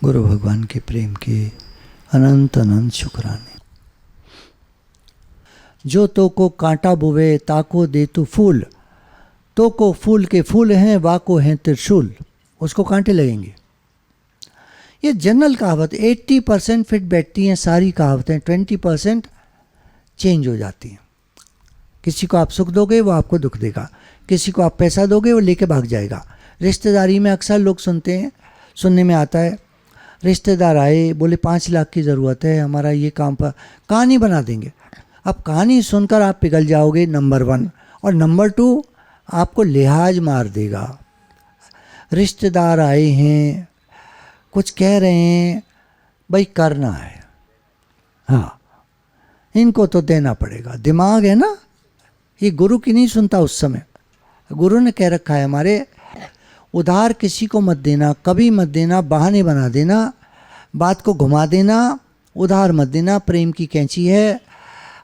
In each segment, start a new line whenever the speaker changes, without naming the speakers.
गुरु भगवान के प्रेम के अनंत अनंत शुक्राने। जो तो को कांटा बुवे ताको दे तू फूल, तो को फूल के फूल हैं वाको हैं त्रिशूल, उसको कांटे लगेंगे। ये जनरल कहावत 80% फिट बैठती हैं सारी कहावतें, 20% चेंज हो जाती हैं। किसी को आप सुख दोगे वो आपको दुख देगा, किसी को आप पैसा दोगे वो लेके भाग जाएगा। रिश्तेदारी में अक्सर लोग सुनते हैं, सुनने में आता है, रिश्तेदार आए बोले 5 लाख की ज़रूरत है, हमारा ये काम पर, कहानी बना देंगे। अब कहानी सुनकर आप पिघल जाओगे, नंबर 1, और नंबर 2 आपको लिहाज मार देगा। रिश्तेदार आए हैं, कुछ कह रहे हैं, भाई करना है, हाँ इनको तो देना पड़ेगा। दिमाग है ना, ये गुरु की नहीं सुनता उस समय। गुरु ने कह रखा है हमारे, उधार किसी को मत देना, कभी मत देना, बहाने बना देना, बात को घुमा देना, उधार मत देना। प्रेम की कैंची है,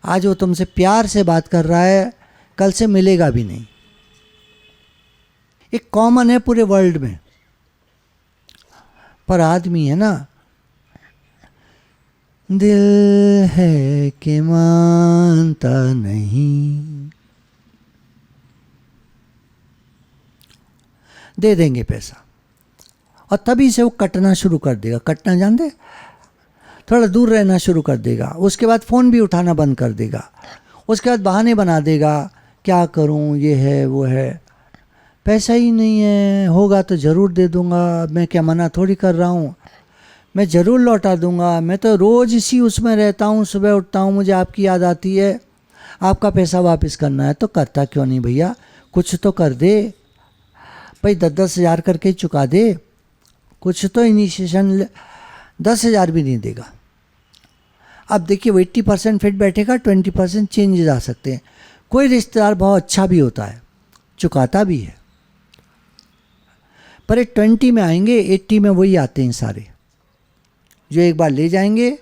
आज वो तुमसे प्यार से बात कर रहा है, कल से मिलेगा भी नहीं। एक कॉमन है पूरे वर्ल्ड में, पर आदमी है ना, दिल है कि मानता नहीं। दे देंगे पैसा और तभी से वो कटना शुरू कर देगा। कटना जान दे, थोड़ा दूर रहना शुरू कर देगा। उसके बाद फ़ोन भी उठाना बंद कर देगा। उसके बाद बहाने बना देगा, क्या करूं, ये है वो है, पैसा ही नहीं है, होगा तो ज़रूर दे दूंगा, मैं क्या मना थोड़ी कर रहा हूँ, मैं ज़रूर लौटा दूंगा, मैं तो रोज़ इसी उसमें रहता हूँ, सुबह उठता हूँ मुझे आपकी याद आती है, आपका पैसा वापस करना है। तो करता क्यों नहीं भैया, कुछ तो कर दे भाई, 10-10 हज़ार करके चुका दे, कुछ तो इनिशिएशन। 10 हज़ार भी नहीं देगा। अब देखिए वो 80% फिट बैठेगा, 20% चेंजेस आ सकते हैं। कोई रिश्तेदार बहुत अच्छा भी होता है, चुकाता भी है, पर 20 में आएंगे, 80 में वही आते हैं सारे, जो एक बार ले जाएंगे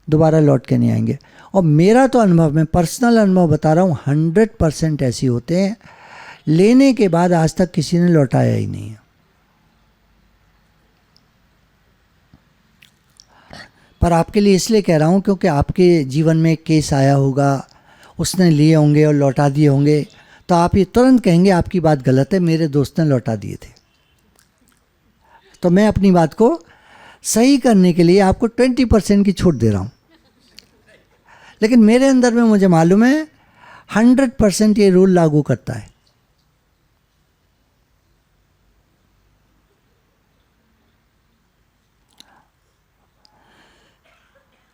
दोबारा लौट के नहीं आएंगे। और मेरा तो अनुभव, मैं पर्सनल अनुभव बता रहा हूँ, 100% ऐसे होते हैं, लेने के बाद आज तक किसी ने लौटाया ही नहीं है। पर आपके लिए इसलिए कह रहा हूँ क्योंकि आपके जीवन में एक केस आया होगा, उसने लिए होंगे और लौटा दिए होंगे, तो आप ये तुरंत कहेंगे आपकी बात गलत है, मेरे दोस्त ने लौटा दिए थे। तो मैं अपनी बात को सही करने के लिए आपको 20% की छूट दे रहा हूँ, लेकिन मेरे अंदर में मुझे मालूम है 100% ये रूल लागू करता है।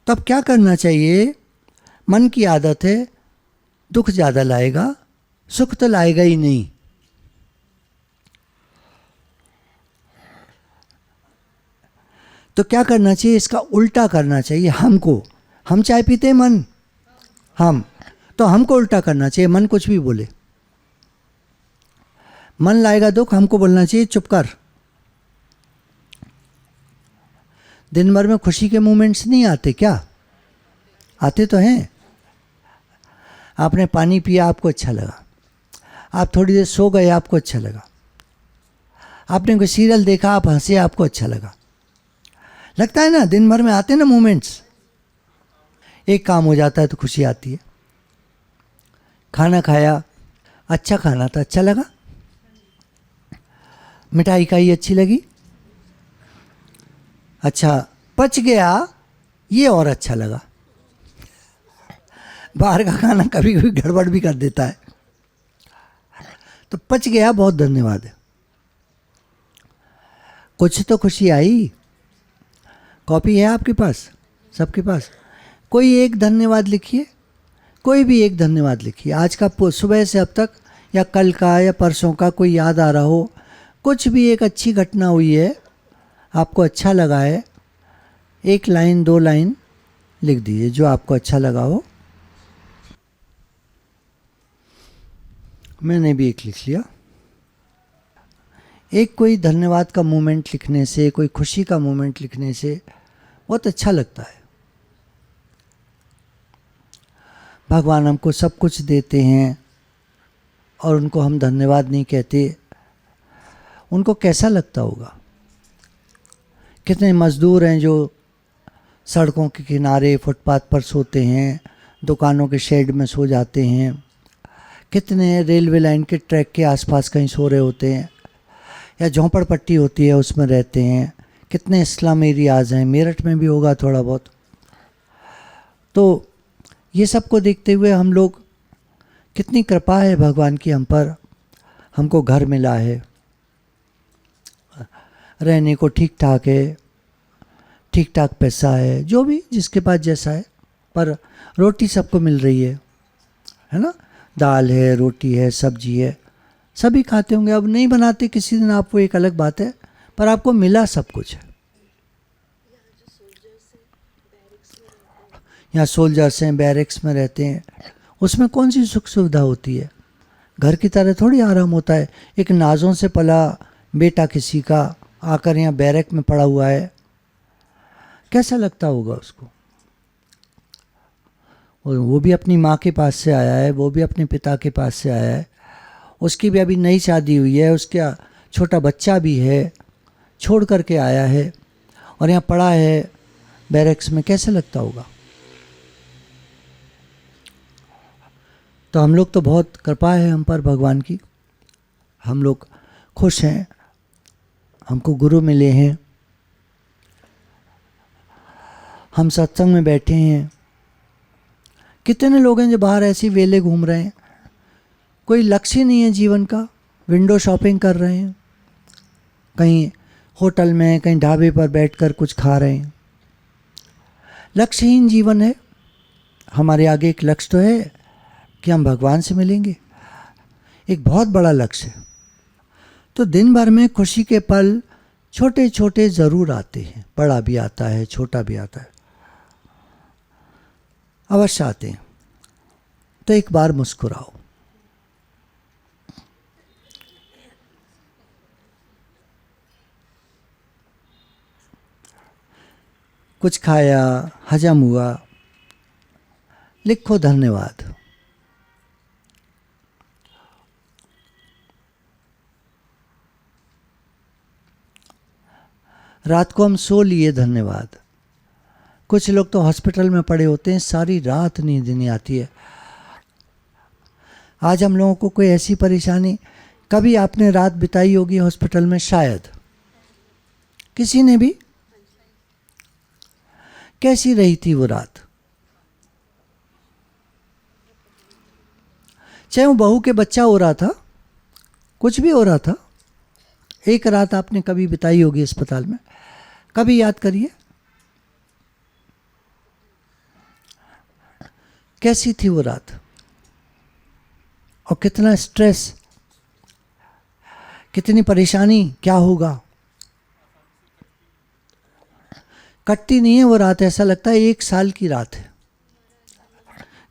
तब क्या करना चाहिए? मन की आदत है, दुख ज़्यादा लाएगा, सुख तो लाएगा ही नहीं। तो क्या करना चाहिए? इसका उल्टा करना चाहिए हमको। हम चाय पीते हैं मन, तो हमको उल्टा करना चाहिए। मन कुछ भी बोले, मन लाएगा दुख, हमको बोलना चाहिए चुप कर। दिन भर में खुशी के मोमेंट्स नहीं आते क्या? आते तो हैं। आपने पानी पिया, आपको अच्छा लगा, आप थोड़ी देर सो गए, आपको अच्छा लगा, आपने कोई सीरियल देखा, आप हंसे, आपको अच्छा लगा। लगता है ना, दिन भर में आते हैं ना मोमेंट्स। एक काम हो जाता है तो खुशी आती है। खाना खाया, अच्छा खाना था, अच्छा लगा, मिठाई खाई, अच्छी लगी, अच्छा पच गया, ये और अच्छा लगा। बाहर का खाना कभी कभी गड़बड़ भी कर देता है, तो पच गया, बहुत धन्यवाद है, कुछ तो खुशी आई। कॉपी है आपके पास, सबके पास, कोई एक धन्यवाद लिखिए, कोई भी एक धन्यवाद लिखिए। आज का सुबह से अब तक, या कल का या परसों का, कोई याद आ रहा हो, कुछ भी एक अच्छी घटना हुई है, आपको अच्छा लगा है, 1 लाइन 2 लाइन लिख दीजिए जो आपको अच्छा लगा हो। मैंने भी एक लिख लिया। एक कोई धन्यवाद का मोमेंट लिखने से, कोई खुशी का मोमेंट लिखने से बहुत अच्छा लगता है। भगवान हमको सब कुछ देते हैं और उनको हम धन्यवाद नहीं कहते, उनको कैसा लगता होगा? कितने मज़दूर हैं जो सड़कों के किनारे फुटपाथ पर सोते हैं, दुकानों के शेड में सो जाते हैं, कितने रेलवे लाइन के ट्रैक के आसपास कहीं सो रहे होते हैं, या झोंपड़पट्टी होती है उसमें रहते हैं, कितने स्लम एरियाज़ हैं, मेरठ में भी होगा थोड़ा बहुत। तो ये सब को देखते हुए हम लोग, कितनी कृपा है भगवान की हम पर, हमको घर मिला है, रहने को ठीक ठाक है, ठीक ठाक पैसा है, जो भी जिसके पास जैसा है, पर रोटी सबको मिल रही है ना। दाल है, रोटी है, सब्जी है, सभी खाते होंगे। अब नहीं बनाते किसी दिन आप, वो एक अलग बात है, पर आपको मिला सब कुछ है। यहाँ सोल्जर्स हैं, बैरिक्स में रहते हैं, उसमें कौन सी सुख सुविधा होती है? घर की तरह थोड़ी आराम होता है। एक नाज़ों से पला बेटा किसी का आकर यहाँ बैरक में पड़ा हुआ है, कैसा लगता होगा उसको? और वो भी अपनी माँ के पास से आया है, वो भी अपने पिता के पास से आया है, उसकी भी अभी नई शादी हुई है, उसका छोटा बच्चा भी है, छोड़ करके आया है और यहाँ पड़ा है बैरक्स में, कैसा लगता होगा? तो हम लोग तो बहुत कृपा है हम पर भगवान की, हम लोग खुश हैं, हमको गुरु मिले हैं, हम सत्संग में बैठे हैं। कितने लोग हैं जो बाहर ऐसे वेले घूम रहे हैं, कोई लक्ष्य नहीं है जीवन का, विंडो शॉपिंग कर रहे हैं, कहीं होटल में, कहीं ढाबे पर बैठकर कुछ खा रहे हैं। लक्ष्यहीन जीवन है। हमारे आगे एक लक्ष्य तो है कि हम भगवान से मिलेंगे, एक बहुत बड़ा लक्ष्य है। तो दिन भर में खुशी के पल छोटे छोटे ज़रूर आते हैं, बड़ा भी आता है, छोटा भी आता है, अवश्य आते हैं। तो एक बार मुस्कुराओ। कुछ खाया, हजम हुआ, लिखो धन्यवाद। रात को हम सो लिए, धन्यवाद। कुछ लोग तो हॉस्पिटल में पड़े होते हैं, सारी रात नींद नहीं आती है। आज हम लोगों को कोई ऐसी परेशानी, कभी आपने रात बिताई होगी हॉस्पिटल में? शायद किसी ने भी। कैसी रही थी वो रात? चाहे वो बहू के बच्चा हो रहा था, कुछ भी हो रहा था, एक रात आपने कभी बिताई होगी अस्पताल में, कभी याद करिए कैसी थी वो रात, और कितना स्ट्रेस, कितनी परेशानी, क्या होगा। कटती नहीं है वो रात, ऐसा लगता है 1 साल की रात है।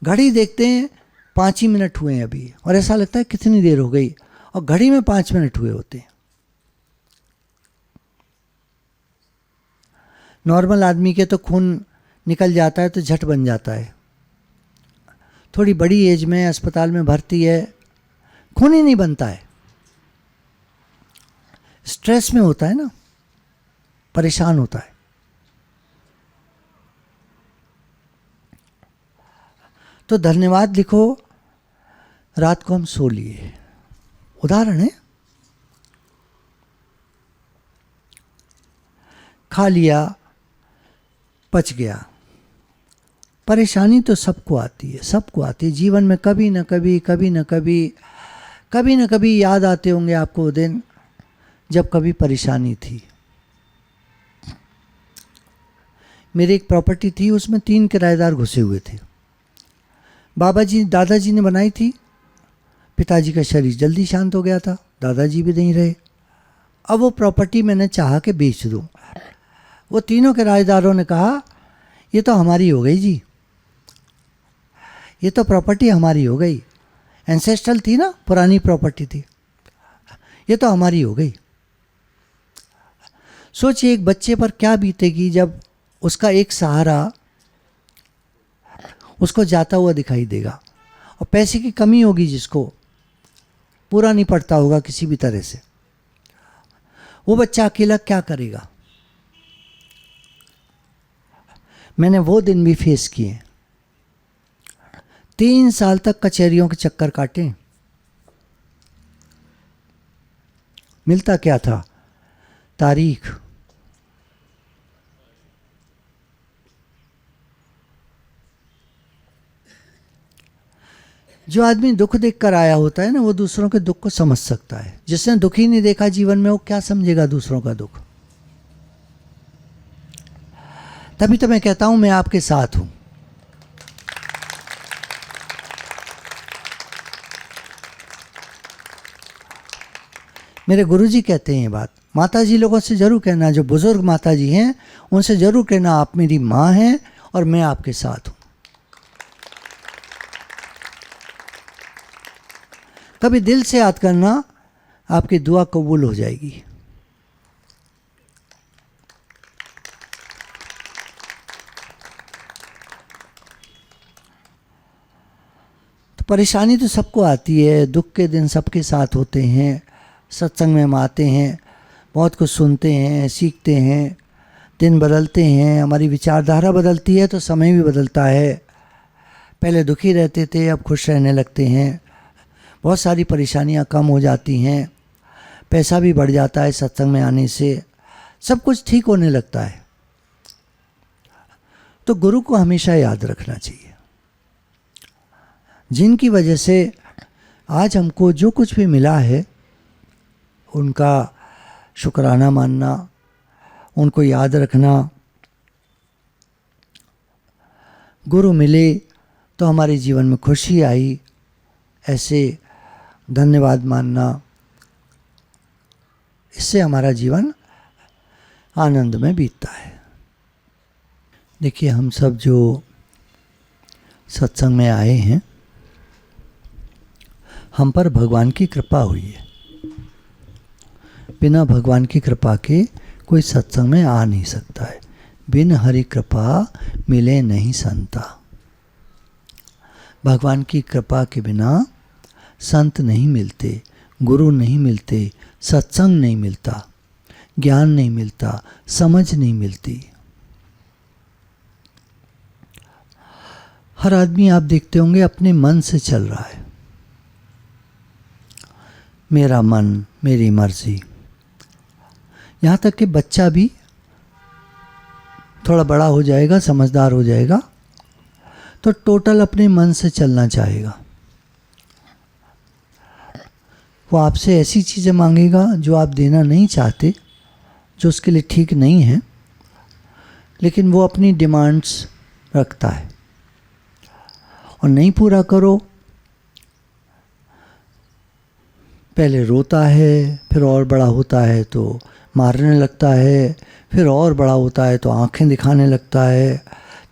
घड़ी देखते हैं 5 ही मिनट हुए हैं अभी, और ऐसा लगता है कितनी देर हो गई, और घड़ी में 5 मिनट हुए होते हैं। नॉर्मल आदमी के तो खून निकल जाता है तो झट बन जाता है, थोड़ी बड़ी एज में अस्पताल में भर्ती है, खून ही नहीं बनता है, स्ट्रेस में होता है ना, परेशान होता है। तो धन्यवाद लिखो, रात को हम सो लिए। उदाहरण है, खा लिया, पच गया। परेशानी तो सबको आती है, सबको आती है जीवन में, कभी न कभी, कभी न कभी, कभी न कभी याद आते होंगे आपको वो दिन जब कभी परेशानी थी। मेरी एक प्रॉपर्टी थी, उसमें 3 किराएदार घुसे हुए थे। बाबा जी, दादाजी ने बनाई थी, पिताजी का शरीर जल्दी शांत हो गया था, दादाजी भी नहीं रहे। अब वो प्रॉपर्टी मैंने चाहा कि बेच दूं। वो तीनों किराएदारों ने कहा, ये तो हमारी हो गई जी, ये तो प्रॉपर्टी हमारी हो गई, एंसेस्ट्रल थी ना, पुरानी प्रॉपर्टी थी, ये तो हमारी हो गई। सोचिए एक बच्चे पर क्या बीतेगी जब उसका एक सहारा उसको जाता हुआ दिखाई देगा, और पैसे की कमी होगी, जिसको पूरा नहीं पड़ता होगा किसी भी तरह से। वो बच्चा अकेला क्या करेगा? मैंने वो दिन भी फेस किए। 3 साल तक कचहरियों के चक्कर काटे। मिलता क्या था? तारीख। जो आदमी दुख देख कर आया होता है ना, वो दूसरों के दुख को समझ सकता है। जिसने दुख ही नहीं देखा जीवन में, वो क्या समझेगा दूसरों का दुख? तभी तो मैं कहता हूं मैं आपके साथ हूं। मेरे गुरुजी कहते हैं ये बात। माता जी लोगों से जरूर कहना, जो बुजुर्ग माता जी हैं उनसे जरूर कहना, आप मेरी माँ हैं और मैं आपके साथ हूं। कभी दिल से याद करना, आपकी दुआ कबूल हो जाएगी। तो परेशानी तो सबको आती है, दुख के दिन सबके साथ होते हैं। सत्संग में हम आते हैं, बहुत कुछ सुनते हैं, सीखते हैं, दिन बदलते हैं, हमारी विचारधारा बदलती है तो समय भी बदलता है। पहले दुखी रहते थे, अब खुश रहने लगते हैं। बहुत सारी परेशानियां कम हो जाती हैं, पैसा भी बढ़ जाता है सत्संग में आने से, सब कुछ ठीक होने लगता है। तो गुरु को हमेशा याद रखना चाहिए, जिनकी वजह से आज हमको जो कुछ भी मिला है उनका शुक्राना मानना, उनको याद रखना। गुरु मिले तो हमारे जीवन में खुशी आई, ऐसे धन्यवाद मानना, इससे हमारा जीवन आनंद में बीतता है। देखिए, हम सब जो सत्संग में आए हैं, हम पर भगवान की कृपा हुई है। बिना भगवान की कृपा के कोई सत्संग में आ नहीं सकता है। बिन हरि कृपा मिले नहीं संता। भगवान की कृपा के बिना संत नहीं मिलते, गुरु नहीं मिलते, सत्संग नहीं मिलता, ज्ञान नहीं मिलता, समझ नहीं मिलती। हर आदमी आप देखते होंगे अपने मन से चल रहा है। मेरा मन, मेरी मर्जी। यहाँ तक कि बच्चा भी थोड़ा बड़ा हो जाएगा, समझदार हो जाएगा, तो टोटल अपने मन से चलना चाहेगा। वो आपसे ऐसी चीज़ें मांगेगा जो आप देना नहीं चाहते, जो उसके लिए ठीक नहीं है, लेकिन वो अपनी डिमांड्स रखता है। और नहीं पूरा करो, पहले रोता है, फिर और बड़ा होता है तो मारने लगता है, फिर और बड़ा होता है तो आंखें दिखाने लगता है,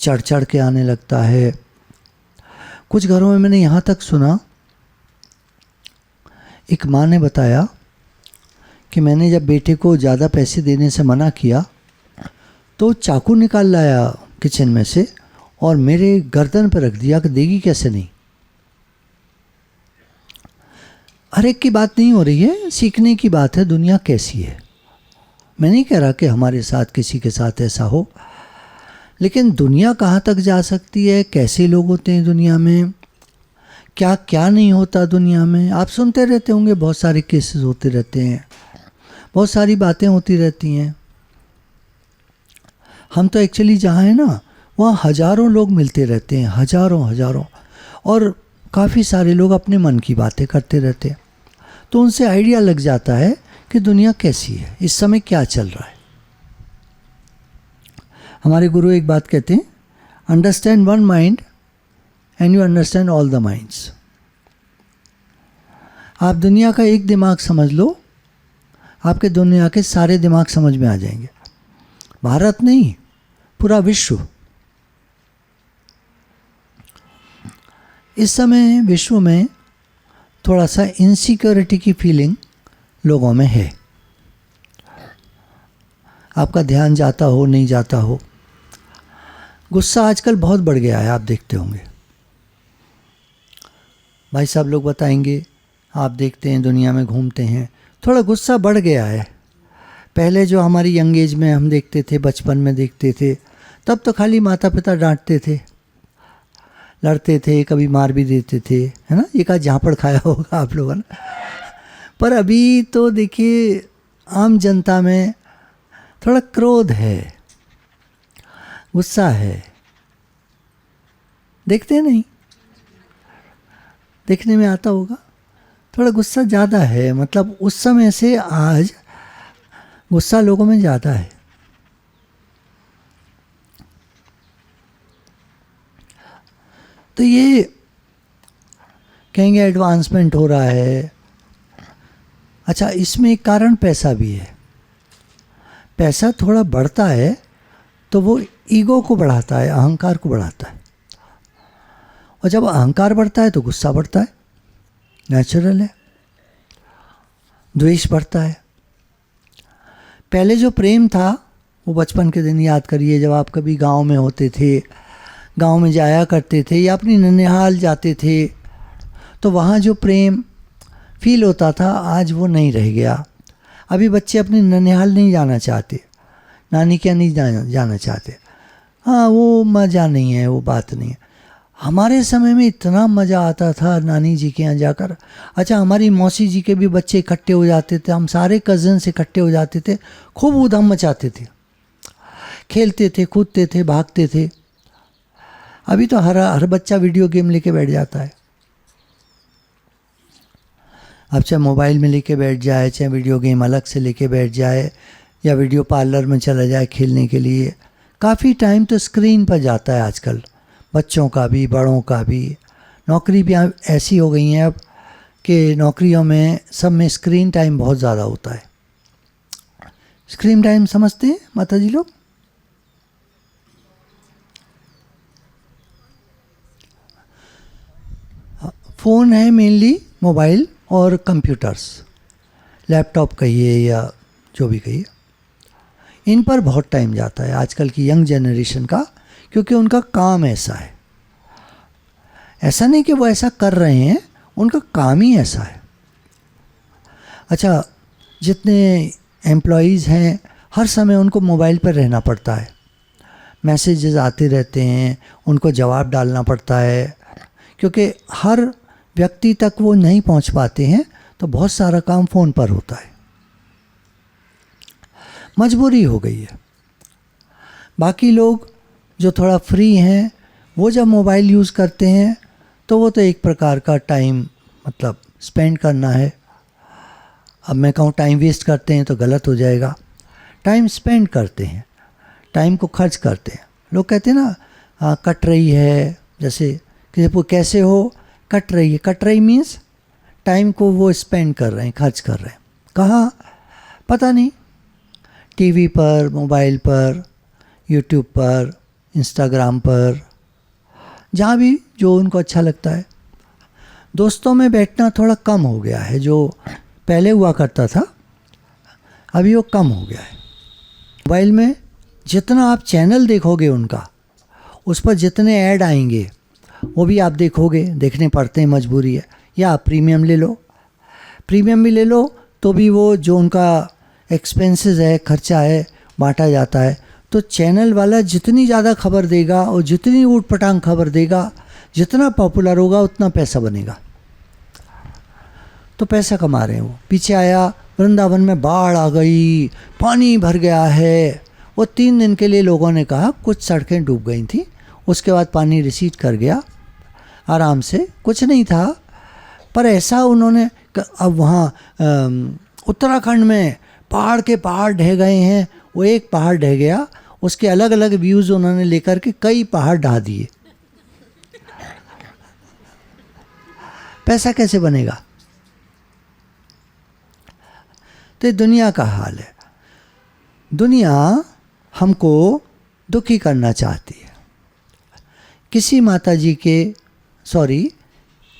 चढ़ चढ़ के आने लगता है। कुछ घरों में मैंने यहाँ तक सुना, एक माँ ने बताया कि मैंने जब बेटे को ज़्यादा पैसे देने से मना किया तो चाकू निकाल लाया किचन में से और मेरे गर्दन पर रख दिया कि देगी कैसे नहीं। हर एक की बात नहीं हो रही है, सीखने की बात है। दुनिया कैसी है, मैं नहीं कह रहा कि हमारे साथ किसी के साथ ऐसा हो, लेकिन दुनिया कहाँ तक जा सकती है, कैसे लोग होते हैं दुनिया में, क्या क्या नहीं होता दुनिया में। आप सुनते रहते होंगे, बहुत सारे केसेस होते रहते हैं, बहुत सारी बातें होती रहती हैं। हम तो एक्चुअली जहाँ हैं ना, वहाँ हज़ारों लोग मिलते रहते हैं, हज़ारों, और काफ़ी सारे लोग अपने मन की बातें करते रहते हैं। तो उनसे आइडिया लग जाता है कि दुनिया कैसी है, इस समय क्या चल रहा है। हमारे गुरु एक बात कहते हैं, understand one mind and you understand all the minds. आप दुनिया का एक दिमाग समझ लो, आपके दुनिया के सारे दिमाग समझ में आ जाएंगे। भारत नहीं, पूरा विश्व। इस समय विश्व में थोड़ा सा इनसिक्योरिटी की फीलिंग लोगों में है। आपका ध्यान जाता हो, नहीं जाता हो। गुस्सा आजकल बहुत बढ़ गया है, आप देखते होंगे। भाई साहब लोग बताएंगे, आप देखते हैं दुनिया में घूमते हैं, थोड़ा गुस्सा बढ़ गया है। पहले जो हमारी यंग एज में हम देखते थे, बचपन में देखते थे, तब तो खाली माता पिता डांटते थे, लड़ते थे, कभी मार भी देते थे, है ना। एक आध झापड़ खाया होगा आप लोगों ने। पर अभी तो देखिए आम जनता में थोड़ा क्रोध है, गुस्सा है, देखते नहीं, देखने में आता होगा, थोड़ा गुस्सा ज़्यादा है। मतलब उस समय से आज गुस्सा लोगों में ज़्यादा है। तो ये कहेंगे एडवांसमेंट हो रहा है। अच्छा, इसमें एक कारण पैसा भी है। पैसा थोड़ा बढ़ता है तो वो ईगो को बढ़ाता है, अहंकार को बढ़ाता है। और जब अहंकार बढ़ता है तो गुस्सा बढ़ता है, नेचुरल है। द्वेष बढ़ता है। पहले जो प्रेम था वो बचपन के दिन याद करिए, जब आप कभी गांव में होते थे, गांव में जाया करते थे या अपनी ननिहाल जाते थे, तो वहाँ जो प्रेम फील होता था आज वो नहीं रह गया। अभी बच्चे अपनी ननिहाल नहीं जाना चाहते, नानी के यहाँ नहीं जाना चाहते। हाँ, वो मज़ा नहीं है, वो बात नहीं है। हमारे समय में इतना मज़ा आता था नानी जी के यहाँ जाकर। अच्छा, हमारी मौसी जी के भी बच्चे इकट्ठे हो जाते थे, हम सारे कज़न्स इकट्ठे हो जाते थे, खूब ऊधम मचाते थे, खेलते थे, कूदते थे, भागते थे। अभी तो हर बच्चा वीडियो गेम लेके बैठ जाता है। अब चाहे मोबाइल में लेके बैठ जाए, चाहे वीडियो गेम अलग से लेके बैठ जाए, या वीडियो पार्लर में चला जाए खेलने के लिए। काफ़ी टाइम तो स्क्रीन पर जाता है आजकल, बच्चों का भी, बड़ों का भी। नौकरी भी ऐसी हो गई हैं अब कि नौकरियों में सब में स्क्रीन टाइम बहुत ज़्यादा होता है। स्क्रीन टाइम समझते हैं माता जी लोग? फ़ोन है मेनली, मोबाइल और कंप्यूटर्स, लैपटॉप कहिए या जो भी कहिए, इन पर बहुत टाइम जाता है आजकल की यंग जनरेशन का, क्योंकि उनका काम ऐसा है। ऐसा नहीं कि वो ऐसा कर रहे हैं, उनका काम ही ऐसा है। अच्छा, जितने एम्प्लॉयज़ हैं हर समय उनको मोबाइल पर रहना पड़ता है, मैसेजेस आते रहते हैं, उनको जवाब डालना पड़ता है, क्योंकि हर व्यक्ति तक वो नहीं पहुंच पाते हैं, तो बहुत सारा काम फ़ोन पर होता है। मजबूरी हो गई है। बाकी लोग जो थोड़ा फ्री हैं वो जब मोबाइल यूज़ करते हैं तो वो तो एक प्रकार का टाइम मतलब स्पेंड करना है। अब मैं कहूँ टाइम वेस्ट करते हैं तो गलत हो जाएगा। टाइम स्पेंड करते हैं, टाइम को खर्च करते हैं। लोग कहते हैं ना, हाँ कट रही है, जैसे किसी को कैसे हो, कट रही है। कट रही मीन्स टाइम को वो स्पेंड कर रहे हैं, खर्च कर रहे हैं। कहाँ पता नहीं, टीवी पर, मोबाइल पर, यूट्यूब पर, इंस्टाग्राम पर, जहाँ भी जो उनको अच्छा लगता है। दोस्तों में बैठना थोड़ा कम हो गया है, जो पहले हुआ करता था अभी वो कम हो गया है। मोबाइल में जितना आप चैनल देखोगे उनका, उस पर जितने ऐड आएंगे वो भी आप देखोगे, देखने पड़ते हैं, मजबूरी है। या आप प्रीमियम ले लो, प्रीमियम भी ले लो तो भी वो जो उनका एक्सपेंसेस है, खर्चा है, बांटा जाता है। तो चैनल वाला जितनी ज़्यादा खबर देगा और जितनी ऊट पटांग खबर देगा, जितना पॉपुलर होगा उतना पैसा बनेगा। तो पैसा कमा रहे हैं वो। पीछे आया वृंदावन में बाढ़ आ गई, पानी भर गया है। वो 3 दिन के लिए लोगों ने कहा, कुछ सड़कें डूब गई थी, उसके बाद पानी रिसीड कर गया आराम से, कुछ नहीं था। पर ऐसा उन्होंने, अब वहाँ उत्तराखंड में पहाड़ के पहाड़ ढह गए हैं, वो एक पहाड़ ढह गया, उसके अलग अलग व्यूज़ उन्होंने लेकर के कई पहाड़ ढा दिए। पैसा कैसे बनेगा? तो ये दुनिया का हाल है। दुनिया हमको दुखी करना चाहती है। किसी माता जी के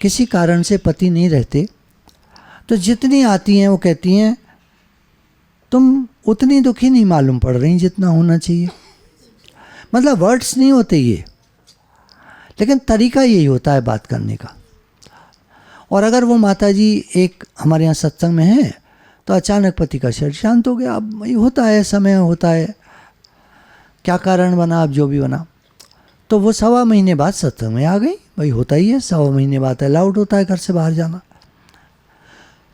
किसी कारण से पति नहीं रहते, तो जितनी आती हैं वो कहती हैं तुम उतनी दुखी नहीं मालूम पड़ रही जितना होना चाहिए। मतलब वर्ड्स नहीं होते ये, लेकिन तरीका यही होता है बात करने का। और अगर वो माता जी एक हमारे यहाँ सत्संग में है तो अचानक पति का शरीर शांत हो गया, अब ये होता है, समय होता है। क्या कारण बना, अब जो भी बना। तो वो 1.25 महीने बाद सत्संग में आ गई। भाई होता ही है, 1.25 महीने बाद अलाउड होता है घर से बाहर जाना।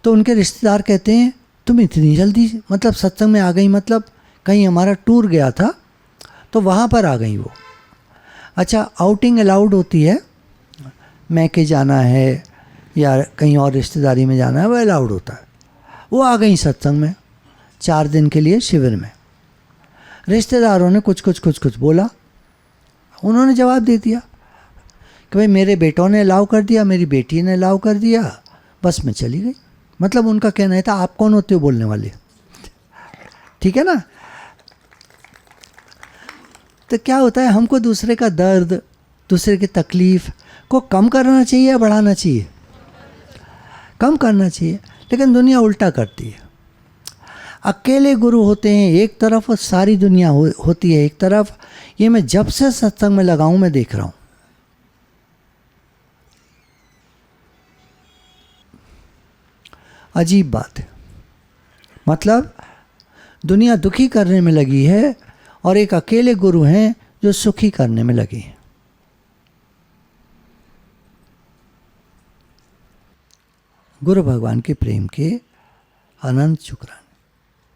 तो उनके रिश्तेदार कहते हैं तुम इतनी जल्दी मतलब सत्संग में आ गई, मतलब कहीं हमारा टूर गया था तो वहाँ पर आ गई वो। अच्छा, आउटिंग अलाउड होती है, मैके जाना है या कहीं और रिश्तेदारी में जाना है, वो अलाउड होता है। वो आ गई सत्संग में 4 दिन के लिए शिविर में। रिश्तेदारों ने कुछ बोला, उन्होंने जवाब दे दिया कि भाई मेरे बेटों ने अलाउ कर दिया, मेरी बेटी ने अलाउ कर दिया, बस मैं चली गई। मतलब उनका कहना था आप कौन होते हो बोलने वाले, ठीक है ना। तो क्या होता है, हमको दूसरे का दर्द, दूसरे की तकलीफ को कम करना चाहिए या बढ़ाना चाहिए? कम करना चाहिए। लेकिन दुनिया उल्टा करती है। अकेले गुरु होते हैं एक तरफ और सारी दुनिया होती है एक तरफ। ये मैं जब से सत्संग में लगा हूं मैं देख रहा हूं। अजीब बात है। मतलब दुनिया दुखी करने में लगी है और एक अकेले गुरु हैं जो सुखी करने में लगे हैं। गुरु भगवान के प्रेम के अनंत शुक्राने।